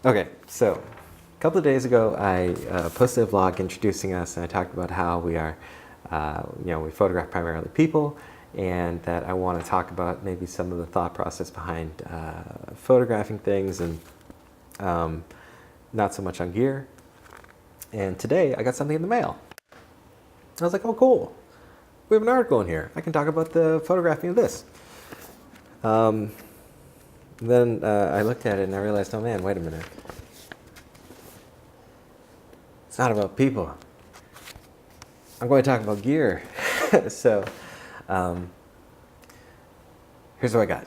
Okay, so a couple of days ago, I posted a vlog introducing us, and I talked about how we are, we photograph primarily people, and that I want to talk about maybe some of the thought process behind photographing things, and not so much on gear. And today, I got something in the mail. I was like, oh, cool. We have an article in here. I can talk about the photographing of this. Then I looked at it and I realized, oh man, wait a minute. It's not about people. I'm going to talk about gear. So here's what I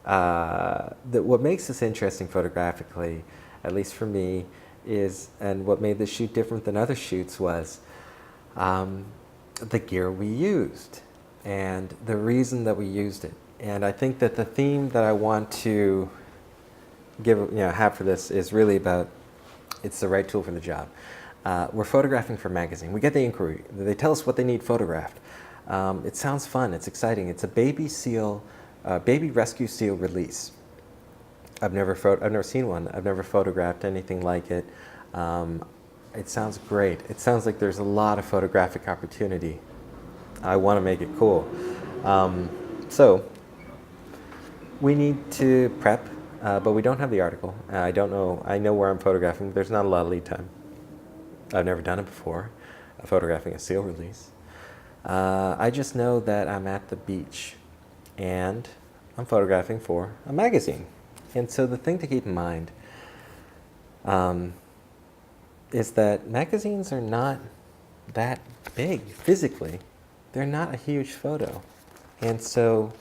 got. What makes this interesting photographically, at least for me, is, and what made this shoot different than other shoots was the gear we used and the reason that we used it. And I think that the theme that I want to have for this is really about it's the right tool for the job. We're photographing for a magazine. We get the inquiry. They tell us what they need photographed. It sounds fun. It's exciting. It's a baby rescue seal release. I've never seen one. I've never photographed anything like it. It sounds great. It sounds like there's a lot of photographic opportunity. I want to make it cool. So we need to prep, but we don't have the article. I don't know. I know where I'm photographing. There's not a lot of lead time. I've never done it before, photographing a seal release. I just know that I'm at the beach and I'm photographing for a magazine. And so the thing to keep in mind is that magazines are not that big physically. They're not a huge photo. And so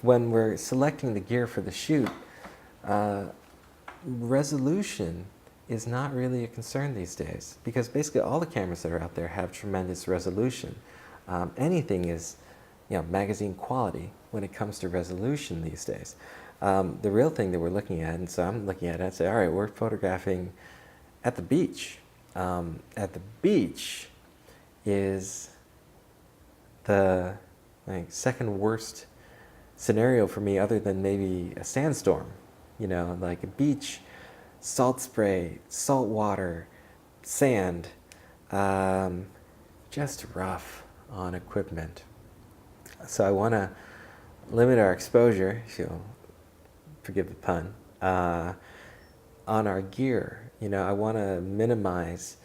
when we're selecting the gear for the shoot, resolution is not really a concern these days, because basically all the cameras that are out there have tremendous resolution. Anything is, magazine quality when it comes to resolution these days. The real thing that we're looking at, and so I'm looking at it and say, all right, we're photographing at the beach. At the beach is the second worst scenario for me, other than maybe a sandstorm. Like a beach, salt spray, salt water, sand, just rough on equipment. So I want to limit our exposure, if you'll forgive the pun, on our gear. I want to minimize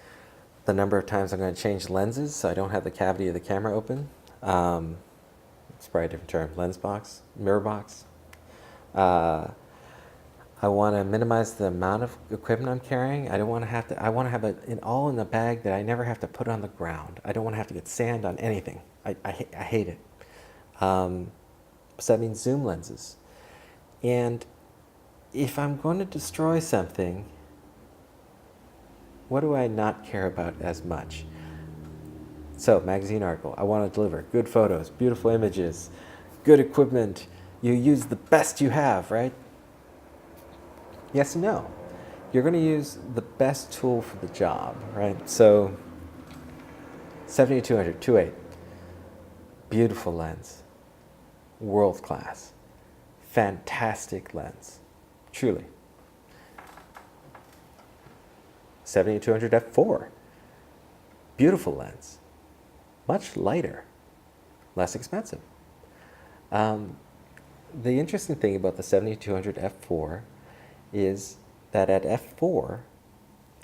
the number of times I'm going to change lenses so I don't have the cavity of the camera open. It's probably a different term, lens box, mirror box. I want to minimize the amount of equipment I'm carrying. I want to have it all in a bag that I never have to put on the ground. I don't want to have to get sand on anything. I hate it. So that means zoom lenses. And if I'm going to destroy something, what do I not care about as much? So, magazine article. I want to deliver good photos, beautiful images, good equipment. You use the best you have, right? Yes and no. You're going to use the best tool for the job, right? So 70-200, 2.8, beautiful lens, world class, fantastic lens, truly. 70-200 f4, beautiful lens, much lighter, less expensive. The interesting thing about the 70-200 f4 is that at f4,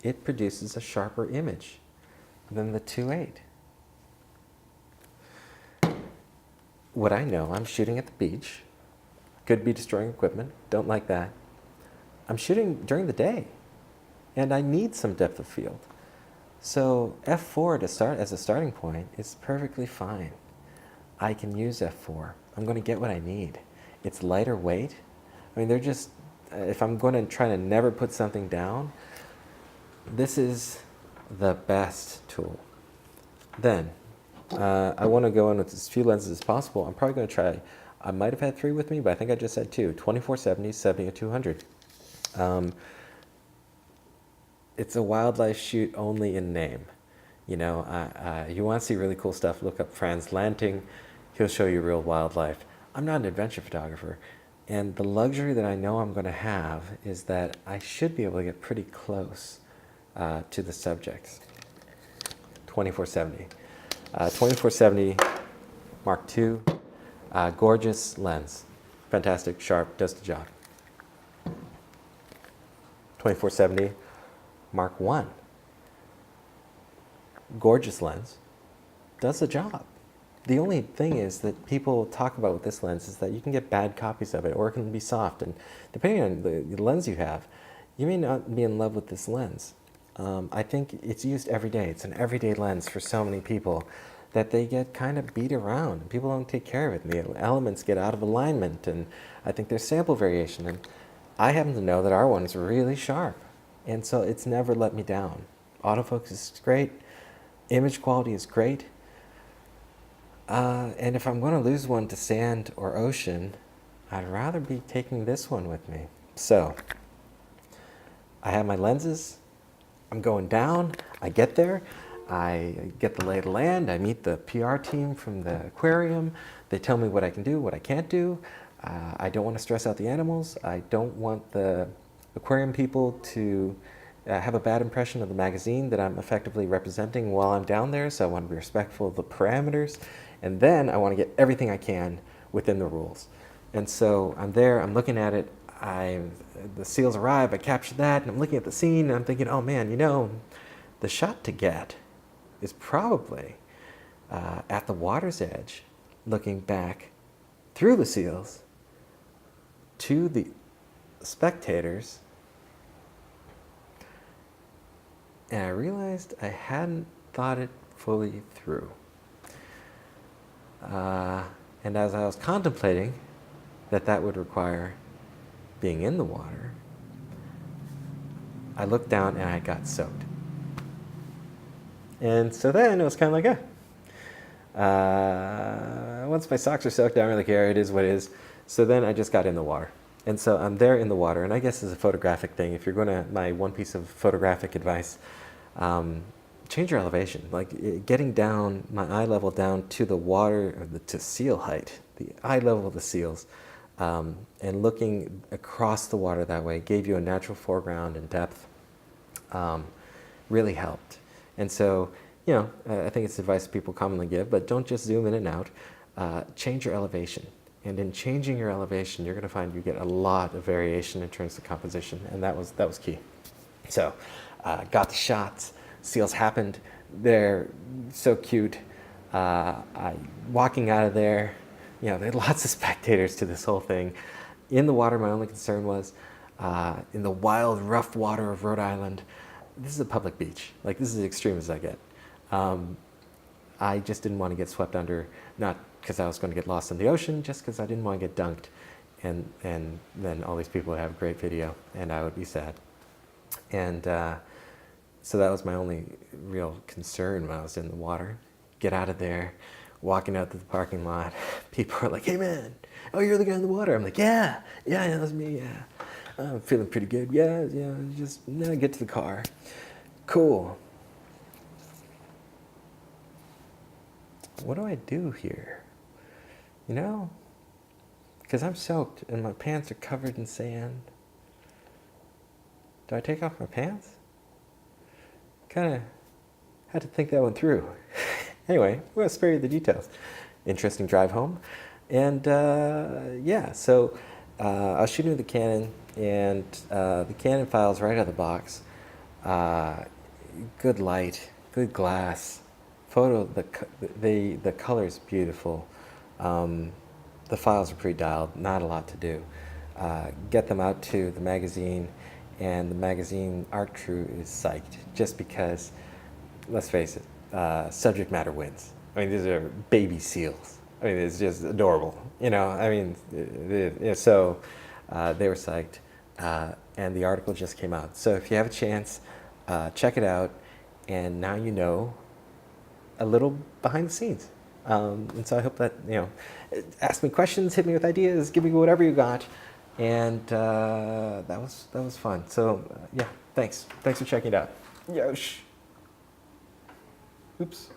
it produces a sharper image than the 2.8. What I know, I'm shooting at the beach, could be destroying equipment, don't like that. I'm shooting during the day, and I need some depth of field. So f4 to start as a starting point is perfectly fine. I can use f4. I'm going to get what I need. It's lighter weight. They're just, if I'm going to try to never put something down, this is the best tool. Then, I want to go in with as few lenses as possible. I'm probably going to try, I might have had 3 with me, but I think I just had 2, 24-70, 70-200. It's a wildlife shoot only in name. You want to see really cool stuff, look up Franz Lanting. He'll show you real wildlife. I'm not an adventure photographer. And the luxury that I know I'm going to have is that I should be able to get pretty close to the subjects. 2470. 2470 Mark II, gorgeous lens. Fantastic, sharp, does the job. 2470 Mark I, gorgeous lens, does the job. The only thing is that people talk about with this lens is that you can get bad copies of it, or it can be soft, and depending on the lens you have, you may not be in love with this lens. I think it's used every day. It's an everyday lens for so many people that they get kind of beat around. People don't take care of it, and the elements get out of alignment, and I think there's sample variation. And I happen to know that our one is really sharp, and so it's never let me down. Autofocus is great, image quality is great, and if I'm going to lose one to sand or ocean, I'd rather be taking this one with me. So I have my lenses, I'm going down, I get there, I get the lay of the land, I meet the PR team from the aquarium, they tell me what I can do, what I can't do. I don't want to stress out the animals, I don't want the aquarium people to have a bad impression of the magazine that I'm effectively representing while I'm down there, so I want to be respectful of the parameters, and then I want to get everything I can within the rules. And so I'm there, I'm looking at it, the seals arrive, I capture that, and I'm looking at the scene, and I'm thinking, oh man, you know, the shot to get is probably at the water's edge, looking back through the seals to the spectators. And I realized I hadn't thought it fully through. And as I was contemplating that would require being in the water, I looked down and I got soaked. And so then it was kind of like, once my socks are soaked, I don't really care, it is what it is. So then I just got in the water. And so I'm there in the water, and I guess it's a photographic thing. If you're going to, my one piece of photographic advice, change your elevation. Like getting down, my eye level down to the water, or to seal height, the eye level of the seals, and looking across the water that way gave you a natural foreground and depth, really helped. And so, you know, I think it's advice people commonly give, but don't just zoom in and out. Change your elevation. And in changing your elevation, you're going to find you get a lot of variation in terms of composition, and that was key. So, got the shots, seals happened, they're so cute. Walking out of there, you know, there are lots of spectators to this whole thing. In the water, my only concern was, in the wild, rough water of Rhode Island, this is a public beach. Like, this is as extreme as I get. I just didn't want to get swept under, not because I was going to get lost in the ocean, just because I didn't want to get dunked. And then all these people would have great video, and I would be sad. And so that was my only real concern when I was in the water. Get out of there, walking out to the parking lot. People are like, hey man, oh, you're the guy in the water. I'm like, yeah, that was me, yeah. I'm feeling pretty good, yeah, just now get to the car. Cool. What do I do here? You know? Because I'm soaked and my pants are covered in sand. Do I take off my pants? Kind of had to think that one through. Anyway, I'm going to spare you the details. Interesting drive home. And yeah, so I was shooting with the Canon, and the Canon files right out of the box. Good light, good glass. The color is beautiful. The files are pre-dialed, not a lot to do. Get them out to the magazine, and the magazine art crew is psyched, just because, let's face it, subject matter wins. I mean, these are baby seals. I mean, it's just adorable, you know. I mean, so they were psyched, and the article just came out. So if you have a chance, check it out, and now you know a little behind the scenes. And so I hope that, you know, ask me questions, hit me with ideas, give me whatever you got, and that was fun. So yeah, thanks for checking it out. Yosh. Oops.